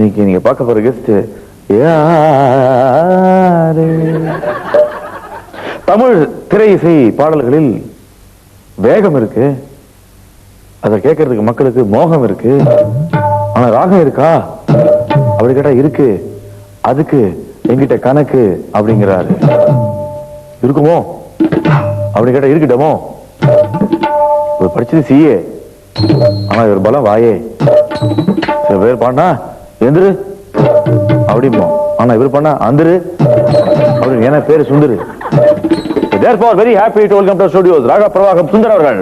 இன்னைக்கு நீங்க பார்க்க போற கெஸ்ட் யாரு? தமிழ் திரை இசை பாடல்களில் வேகம் இருக்கு, அதை கேட்கறதுக்கு மக்களுக்கு மோகம் இருக்கு. ஆனா ராகம் இருக்கா அப்படி கேட்டா இருக்கு, அதுக்கு எங்கிட்ட கணக்கு அப்படிங்கிறாரு. இருக்குமோ அப்படி கேட்டா இருக்கட்டமோ. இவர் படிச்சது சிஏ, ஆனா இவர் பலம் வாயே. சில பேர் பாடினா எந்திரு அப்படிமோ, ஆனா இவர் பண்ணா அந்திரு அப்படின்னு. ஏன்னா பேரு Sundar. Therefore, very happy to welcome to the studios Raga Pravagam Sundar அவர்கள்.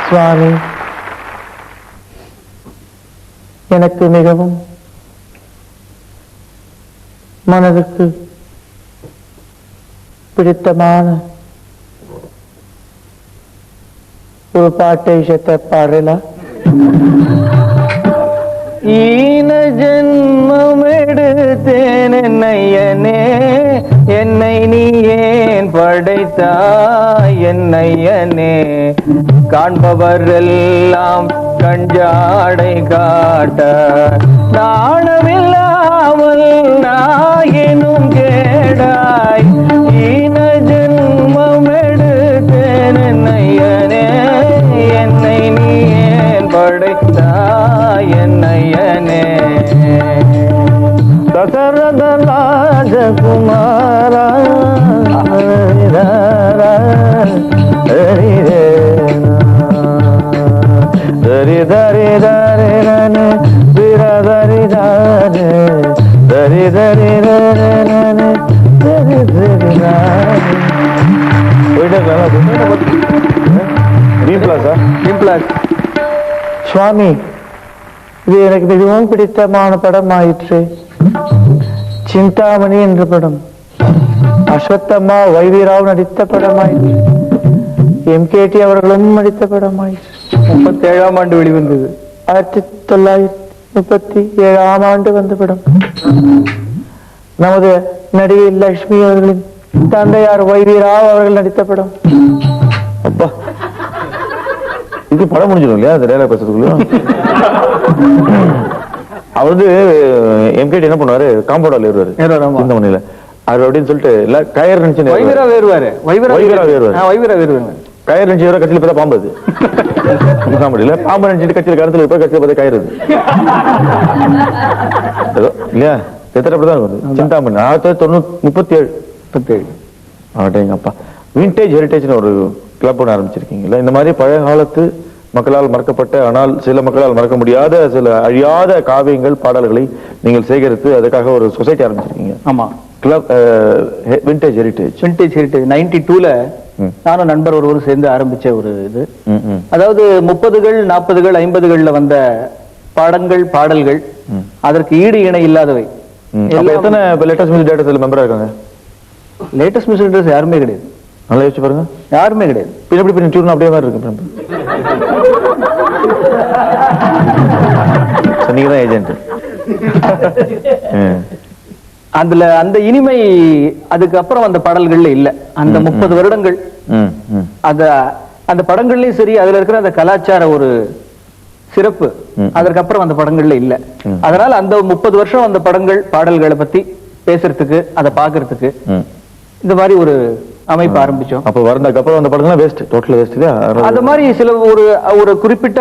சுவாமி, எனக்கு மிகவும் மனதுக்கு பிடித்தமான ஒரு பாட்டை பாடலாம். ஈன ஜென்மம் எடுத்தேன் என்னையனே, என்னை நீ ஏன் படைத்தாய் என்னையனே. காண்பவரெல்லாம் கஞ்சாடை காட்ட நாணமில்லாமல் நாயினும் கேடாய். ஈன ஜென்மம் எடுத்தேன் என்னையனே, என்னை நீ ஏன் படைத்தாய் என்னையனே. தசரத ராஜகுமாரா தரி தரி தரி ரனே விரதரி தானே தரி தரி ரனே தரி தரி ரானே. சுவாமி, இது எனக்கு மிகவும் பிடித்தமான படம் ஆயிற்று. சிந்தாமணி என்ற படம் அஸ்வத்தம்மா வைவிராவ் நடித்த படமாயிற்று. எம்கேடி அவர்களும் நடித்த படமாயிற்று. 37ஆம் ஆண்டு வெளிவந்தது. 1937ஆம் ஆண்டு வந்த படம். நமது நடிகை லட்சுமி அவர்களின் தந்தையார் வைவிராவ் அவர்கள் நடித்த படம். அப்பா, இது படம் முடிஞ்சிடும் இல்லையா? அந்த டேலாக் பேசுறதுக்குள்ள அவர் வந்து எம்கேடி என்ன பண்ணுவாரு, காம்பவுண்ட்ல ஏறுவாரு இந்த மணியில. அவர் அப்படின்னு சொல்லிட்டு இல்ல கயர் நினைச்சு கயர் நினைச்சு கட்சியில பார்த்தா பாம்பு. அது காமெடியில பாம்பு நினைச்சிட்டு கட்சியில கருத்துல போய் கட்சியில பார்த்தா கயிறு ஏதோ இல்லையா? எத்தனை அப்படிதான் இருக்கும். சிந்தாமணி 1937 அப்பா. விண்டேஜ் ஹெரிட்டேஜ்னு ஒரு கிளப் ஒன்று ஆரம்பிச்சிருக்கீங்களா? இந்த மாதிரி பழைய காலத்து மக்களால் மறக்கப்பட்ட, ஆனால் சில மக்களால் மறக்க முடியாத சில அழியாத காவியங்கள் பாடல்களை நீங்கள் சேகரித்து அதுக்காக ஒரு சொசைட்டி ஆரம்பிச்சிருக்கீங்க. ஆமா, கிளப் விண்டேஜ் ஹெரிட்டேஜ். 92ல நானும் நண்பர் ஒருவரும் சேர்ந்து ஆரம்பிச்ச ஒரு இது. அதாவது 30கள் 40கள் 50கள்ல வந்த பாடங்கள் பாடல்கள் அதற்கு ஈடு இணை இல்லாதவை. எத்தனை லேட்டஸ்ட் மியூசிக் டைரக்டர்ஸ்ல மெம்பரா இருக்காங்க? லேட்டஸ்ட் மியூசிக் டைரக்டர்ஸ் யாருமே கிடையாது. நல்லா யோசிச்சு பாருங்க, யாருமே கிடையாது. எப்படி பண்ணி டியூன் அப்படியே மாதிரி இருக்கு. நீங்க தான் ஏஜென்ட். அதுல அந்த இனிமை அதுக்கு அப்புறம் அந்த பாடல்கள்ல இல்ல. அந்த 30 வருடங்கள் அந்த படங்கள்லயும் சரி, அதுல இருக்கிற அந்த கலாச்சார ஒரு சிறப்பு அதற்கு அப்புறம் அந்த படங்கள்ல இல்ல. அதனால அந்த 30 வருஷம் அந்த படங்கள் பாடல்களை பத்தி பேசுறதுக்கு, அதை பாக்குறதுக்கு இந்த மாதிரி ஒரு அமைப்பு ஆரம்பிச்சோம். அப்ப வரதுக்கு அப்புறம் அந்த படங்கள்லாம் வேஸ்ட், டோட்டல் வேஸ்ட் இல்லையா? அந்த மாதிரி சில ஒரு குறிப்பிட்ட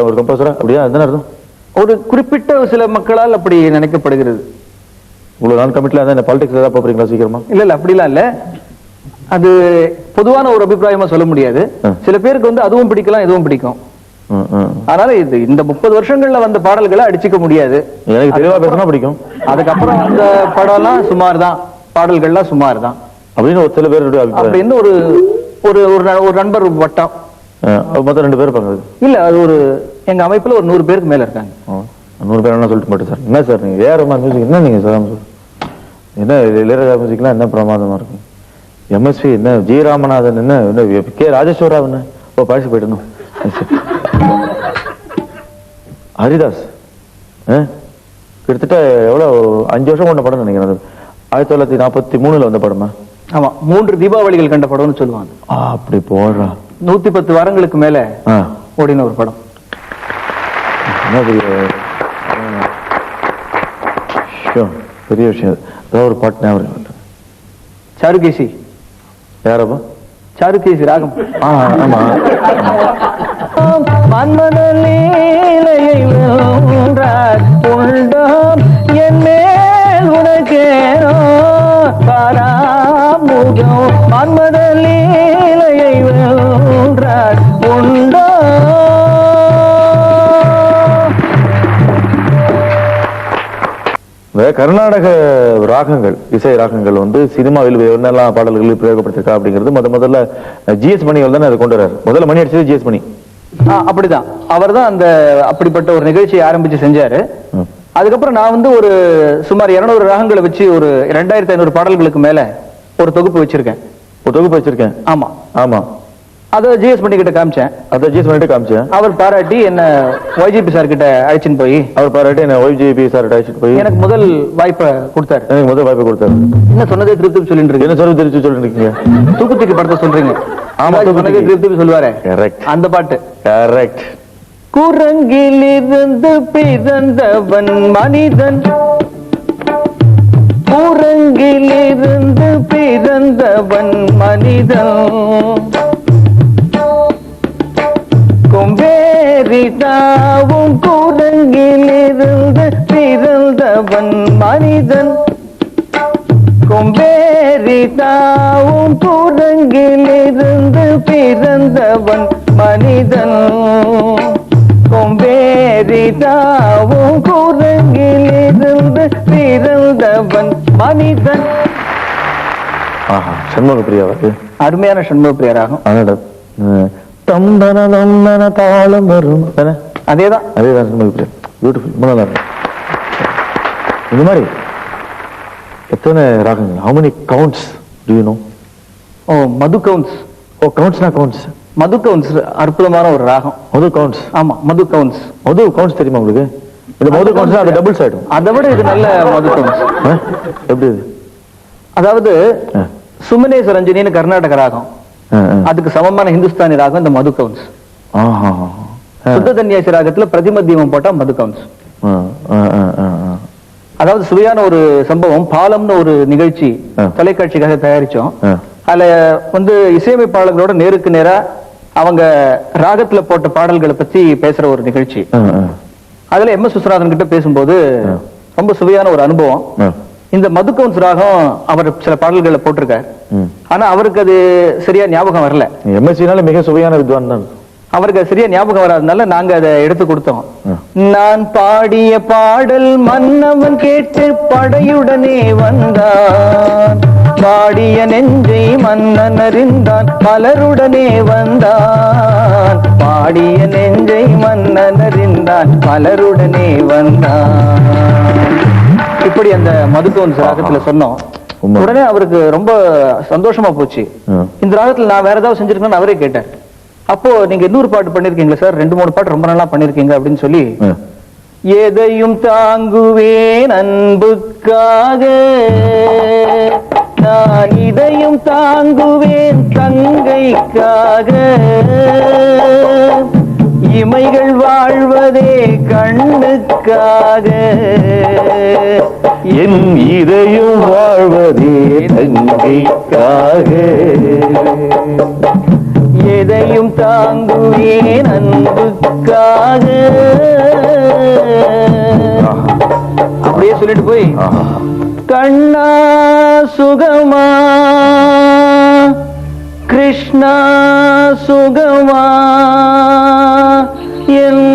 ஒரு கம்போசரா அப்படியா அதுதான் அர்த்தம். ஒரு குறிப்பிட்ட சில மக்களால் அப்படி நினைக்கப்படுகிறது. இவ்வளவு நான் கமிட்டில அந்த பாலிடிக்ஸ் ஏதாவது போறீங்களா சீக்கிரமா? இல்ல அப்படிலாம் இல்ல. அது பொதுவான ஒரு அபிப்பிராயமா சொல்ல முடியாது. சில பேருக்கு வந்து அதுவும் பிடிக்கலாம், இதுவும் பிடிக்கும். அதனால இது இந்த 30 வருஷங்கள்ல வந்த பாடல்களை அடிச்சுக்க முடியாது. எனக்கு தெளிவா பேசினா பிடிக்கும். அதுக்கப்புறம் அந்த படம்லாம் சுமார் தான், பாடல்கள்லாம் சுமார் தான் அப்படின்னு ஒரு சில பேருடைய அப்படின்னு ஒரு நண்பர் வட்டம். மொத்தம் 2 பேர் இருப்பாங்க இல்ல? அது ஒரு எங்க அமைப்புல ஒரு 100 பேருக்கு மேல இருக்காங்க. 100 பேர் என்ன சொல்லிட்டு மாட்டேன் சார். என்ன சார் நீங்க ஏஆர்எம் மியூசிக் என்ன நீங்க சொல்லாம சொல்லுங்க. என்ன இளையராஜா மியூசிக்லாம் என்ன பிரமாதமா இருக்கும். எம்எஸ்வி என்ன, ஜி ராமநாதன் என்ன, கே ராஜேஸ்வரராவ் என்ன பார்ட்டிசிபேட் ஹரிதாஸ் கிட்டத்தட்ட எவ்வளவு 5 வருஷம் கொண்ட படம் நினைக்கிறேன். அது 1943 வந்த படமா? ஆமா, 3 தீபாவளிகள் கண்ட படம்னு சொல்லுவாங்க. அப்படி போடுறா. 110 வாரங்களுக்கு மேல ஓடின ஒரு படம். பெரிய விஷயம். ஏதாவது ஒரு பாட்டு ஞாபகம்? சாருகேசி. யாரப்பா? சாருகேசி ராகம். ஆமா. மன்மத லீலையை வென்றார் உண்டாம் என் மேல் உனக்கேனோ பராமுகம். மன்மத லீலையை வென்றார் உண்டோ. கர்நாடக ராகங்கள், இசை ராகங்கள் வந்து சினிமாவில் என்னெல்லாம் பாடல்கள் பிரயோகப்படுத்திருக்கா அப்படிங்கிறது முதல்ல ஜிஎஸ் மணிகள் தானே அதை கொண்டு வர்றாரு. முதல்ல மணி அடிச்சது ஜிஎஸ் மணி. அப்படிதான், அவர் தான் அந்த அப்படிப்பட்ட ஒரு நிகழ்ச்சியை ஆரம்பிச்சு செஞ்சாரு. அதுக்கப்புறம் நான் வந்து ஒரு சுமார் 200 ராகங்களை வச்சு ஒரு 2500 பாடல்களுக்கு மேல ஒரு தொகுப்பு வச்சிருக்கேன். ஆமா ஆமா. அதை ஜிஎஸ் பண்ணி கிட்ட காமிச்சேன். அவர் பாராட்டி என்ன ஒய்ஜிபி சார் கிட்ட அழைச்சின்னு போய் எனக்கு முதல் வாய்ப்பை கொடுத்தாரு. என்ன சொன்னதே திருப்பி சொல்லிட்டு இருக்கீங்க. தூக்கு படத்தை சொல்றீங்க. ஆமா, திருப்பி சொல்லுவாரு அந்த பாட்டு. கரெக்ட். குரங்கிலிருந்து பிறந்தவன் மனிதன், குரங்கிலிருந்து பிறந்தவன் மனிதன், கொம்பேரிதாவும் குரங்கிலிருந்து பிறந்தவன் மனிதன், கொம்பேரிதாவும் குரங்கிலிருந்து பிறந்தவன் மனிதன், கொம்பேரிதாவும் குரங்கிலிருந்து பிறந்தவன் மனிதன். சண்முக பிரியா, அருமையான சண்முக பிரியாராகும். தாளம் வரும். அதேதான் பியூட்டிஃபுல். இந்த மாதிரி எத்தனை ராகங்கள்? How many counts do you know? Madhukauns. கவுன்ஸ்னா கவுன்ஸ். மது கவுன்ஸ் அற்புதமான ஒரு ராகம். மது கவுன்ஸ். ஆமா, மது கவுன்ஸ். மது கவுன்ஸ் தெரியுமா உங்களுக்கு? இந்த மது கவுன்ஸ் அது டபுள் சைடு. அதை விட இது நல்ல மது கவுன்ஸ். எப்படி இது? அதாவது சுமனேச ரஞ்சனின்னு கர்நாடக ராகம், அதுக்கு சமமான ஹிந்துஸ்தானி ராகம் இந்த மது கவுன்ஸ். சுத்த தன்யாசி ராகத்துல பிரதிமத்தியமம் போட்டா மது கவுன்ஸ். அதாவது சுவையான ஒரு சம்பவம். பாலம்னு ஒரு நிகழ்ச்சி தொலைக்காட்சிக்காக தயாரிச்சோம். அதுல வந்து இசையமைப்பாளர்களோட நேருக்கு நேரா அவங்க ராகத்துல போட்ட பாடல்களை பத்தி பேசுற ஒரு நிகழ்ச்சி. அதுல MS விஸ்வநாதன் கிட்ட பேசும்போது ரொம்ப சுவையான ஒரு அனுபவம். இந்த மது கவுன்ஸ் ராகம் அவர் சில பாடல்களை போட்டிருக்காரு. ஆனா அவருக்கு அது சரியா ஞாபகம் வரல. MSc மிக சுவையான வித்வான் தான். அவருக்கு சரியா ஞாபகம் வராதனால நாங்க அதை எடுத்து கொடுத்தோம். நான் பாடிய பாடல் மன்னவன் கேட்டு படையுடனே வந்தான், பாடிய நெஞ்சை மன்னன் அறிந்தான் மலருடனே வந்தான், பாடிய நெஞ்சை மன்னன் அறிந்தான் மலருடனே வந்தான். இப்படி அந்த மதுக்கவுன்ஸ் ராகத்துல சொன்னோம். உடனே அவருக்கு ரொம்ப சந்தோஷமா போச்சு. இந்த ராகத்துல நான் வேற ஏதாவது செஞ்சிருக்கேன்னு அவரே கேட்டார். அப்போ நீங்க இன்னொரு பாட்டு பண்ணிருக்கீங்களா சார்? 2-3 பாட்டு ரொம்ப நல்லா பண்ணிருக்கீங்க அப்படின்னு சொல்லி, எதையும் தாங்குவேன் அன்புக்காக, நான் இதையும் தாங்குவேன் தங்கைக்காக, இமைகள் வாழ்வதே கண்ணுக்காக, என் இதையும் வாழ்வதே தங்கைக்காக, எதையும் தாங்குவேன் அன்புக்காக. அப்படியே சொல்லிட்டு போய், கண்ணா சுகமா கிருஷ்ணா சுகமா என்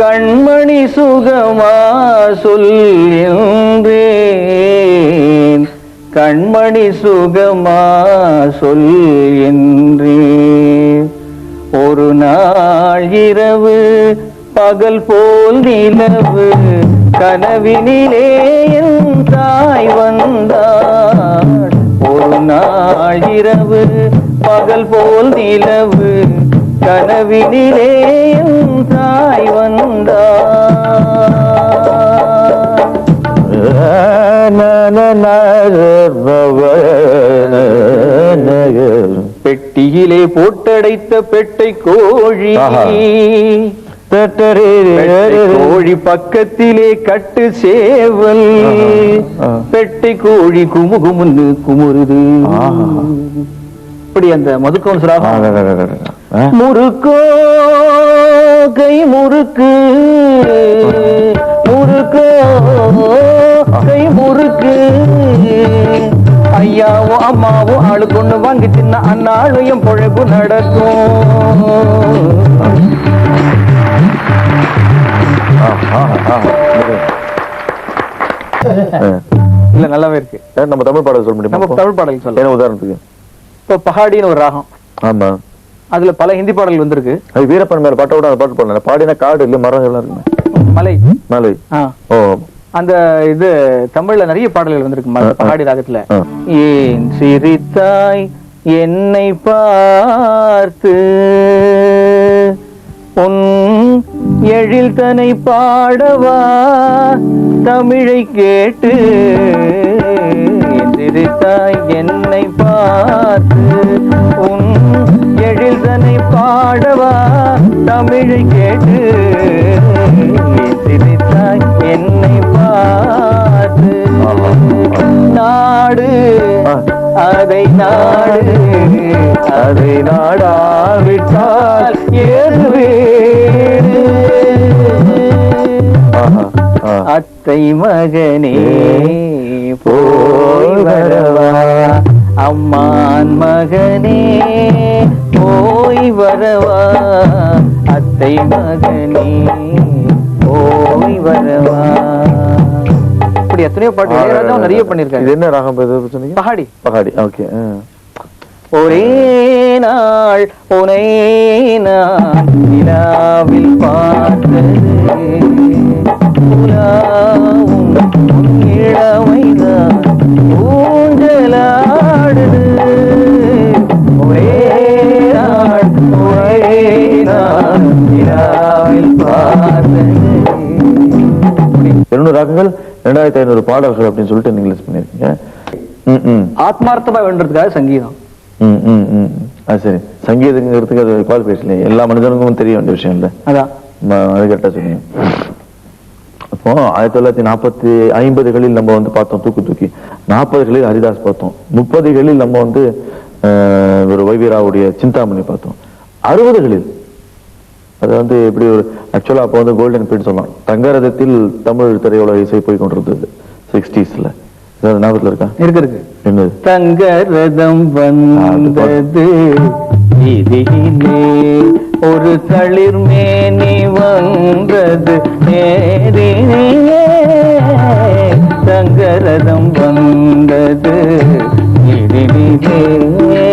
கண்மணி சுகமா சொல் என்றேன், கண்மணி சுகமா சொல் என்றேன். ஒரு நாள் இரவு பகல் போல் நிலவு கனவினிலே என் தாய் வந்தாள். ஒரு நாள் இரவு பகல் போல் நிலவு கனவினிலே என் தாய் பெட்டியிலே போட்டடைத்த பெட்டை கோழி கோழி பக்கத்திலே கட்டு சேவல் பெட்டை கோழி குமுகுமுன்னு குமுறுது. இப்படி அந்த மதுக்கோன் சுராகம். முறுக்கோ கை முறுக்கு முறுக்கோ கை முறுக்கு ஐயாவும் அம்மாவும் ஆளுக்கு ஒண்ணு வாங்கி தின்ன அந்நாளும் என் பொழைப்பு நடக்கும். இல்ல நல்லாவே இருக்கு. நம்ம தமிழ் பாடல் சொல்ல முடியும். நம்ம தமிழ் பாடல் சொல்ல உதாரணத்துக்கு இப்ப பஹாடின்னு ஒரு ராகம். ஆமா, அதுல பல ஹிந்தி பாடல் வந்திருக்கு. அது வீரப்பன் மேல பாட்டோட அந்த பாட்டு பாடல. பாடினா காடு இல்ல மரம் எல்லாம் இருக்கு. மலை மலை. ஓ, அந்த இது தமிழ்ல நிறைய பாடல்கள் வந்திருக்கு பஹாடி ராகத்துல. ஏன் சிரித்தாய் என்னை பார்த்து உன் எழில் தனை பாடவா தமிழை கேட்டு. சிரித்தாய் என்னை பார்த்து உன் எழில் தனை பாடவா தமிழை கேட்டு. சிரித்தாய் என்னை பார்த்து நாடு அதை நாடு அதை நாடாவிட்டால் ஏறுவேடு. அத்தை மகனே போய் வரவா அம்மான் மகனே போய் வரவா அத்தை மகனே போய் வரவா. இப்படி எத்தனையோ பாட்டு இளையராஜா நிறைய பண்ணிருக்காரு. இது என்ன ராகம் சொன்னீங்க? பஹாடி. பஹாடி. ஓகே. ஒரே நாள் உனை நான் நிலாவில் பார்த்தது உலாவும் இளமைதான் ஊஞ்சலாடுது. ஒரே நாள் ஒரே நாள் நிலாவில் பார்த்தது. 200 ராகங்கள் 2500 பாடல்கள் அப்படின்னு சொல்லிட்டு நீங்க லிஸ்ட் பண்ணிருக்கீங்க. ஆத்மார்த்தமா வேண்டதுக்காக சங்கீதம். அது சரி. சங்கீதங்கிறதுக்கு அது குவாலிஃபிகேஷன் இல்லை. எல்லா மனிதனுக்கும் தெரிய வேண்டிய விஷயம் இல்லை. அதான் அது கரெக்டா சொன்னீங்க. அப்போ 1950களில் நம்ம வந்து பார்த்தோம் தூக்கு தூக்கி, 40களில் ஹரிதாஸ் பார்த்தோம், 30களில் நம்ம வந்து ஒரு வைவிராவுடைய சிந்தாமணி பார்த்தோம், 60களில் அது வந்து எப்படி ஒரு ஆக்சுவலா அப்போ வந்து கோல்டன் பீரியட் சொல்லலாம். தங்கரதத்தில் தமிழ் திரையுலக இசை போய் கொண்டிருந்தது 60ஸ்ல. ஞாபகத்துல இருக்கா? இருக்கு. என்னது? தங்கரதம் வந்தது இதிலே ஒரு தளிர் மேனி வந்தது நேரிலே. தங்கரதம் வந்தது இதிலே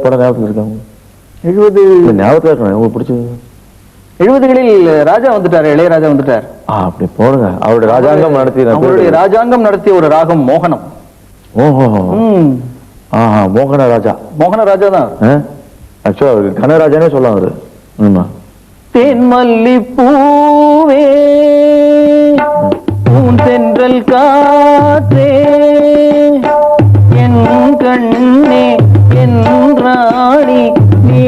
படம் ஞாபகத்தில் இருக்காங்க. 70 ஞாபகத்தில் இருக்கணும். உங்களுக்கு பிடிச்சது 70களில் ராஜா வந்துட்டாரு, இளையராஜா வந்துட்டார். அப்படி போடுங்க. அவருடைய ராஜாங்கம் நடத்தி ராஜாங்கம் நடத்திய ஒரு ராகம் மோகனம். ஓஹோ. மோகன ராஜா. மோகன ராஜா தான் ஆக்சுவலா அவருக்கு கனராஜானே சொல்லலாம் அவரு. தென்மல்லி பூவே பூந்தென்றல் காற்றே என் கண்ணே என் ராணி நீ